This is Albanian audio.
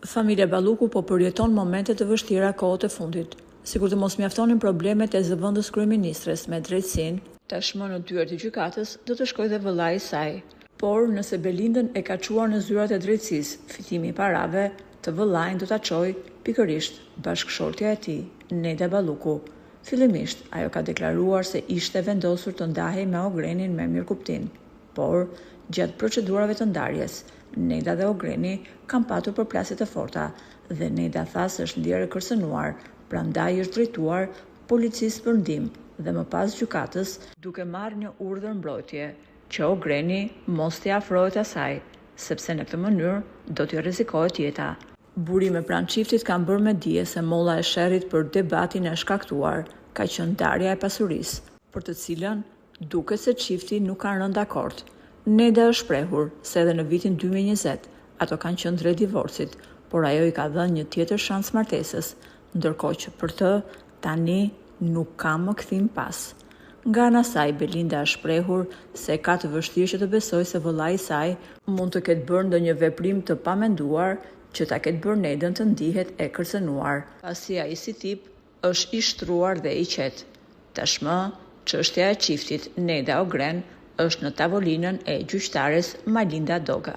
Familja Balluku po përjeton momente të vështira kohët e fundit. Sikur të mos mjaftonin problemet e zëvendës kryeministres me drejtësinë, tashmë në dyert e gjykatës do të shkojë dhe vëllai i saj. Por nëse Belindën e ka çuar në zyrat e drejtësisë, fitimi i parave, të vëllain do ta çojë pikërisht bashkëshortja e tij, Neda Balluku. Fillimisht ajo ka deklaruar se ishte vendosur të ndahej me Ogrenin me mirëkuptim, por gjatë procedurave të ndarjes, Neda dhe Ogreni kanë patur përplasje të forta dhe Neda tha se është ndjerë e kërcënuar, prandaj është drejtuar policisë për ndihmë dhe më pas gjykatës duke marrë një urdhër mbrojtje që Ogreni mos t'i afrohet asaj, sepse në këtë mënyrë do t'i rrezikohet jeta. Burime pranë çiftit kanë bërë me dije se molla e sherrit për debatin e shkaktuar ka qenë ndarja e pasurisë, për të cilën duket se çifti nuk kanë rënë dakord. Neda është shprehur se edhe në vitin 2020 ato kanë qenë drejt divorcit, por ajo i ka dhënë një tjetër shans martesës, ndërkohë që për të tani nuk ka më kthim pas. Nga ana saj, Belinda është shprehur se ka të vështirë që të besojë se vëllai i saj mund të ketë bërë ndonjë veprim të pamenduar që ta ketë bërë Nedën të ndihet e kërcënuar, pasi ai si tip është i shtruar dhe i qetë. Tashmë, çështja e çiftit Neda Ogren është në tavolinën e gjyqtares Malinda Doga.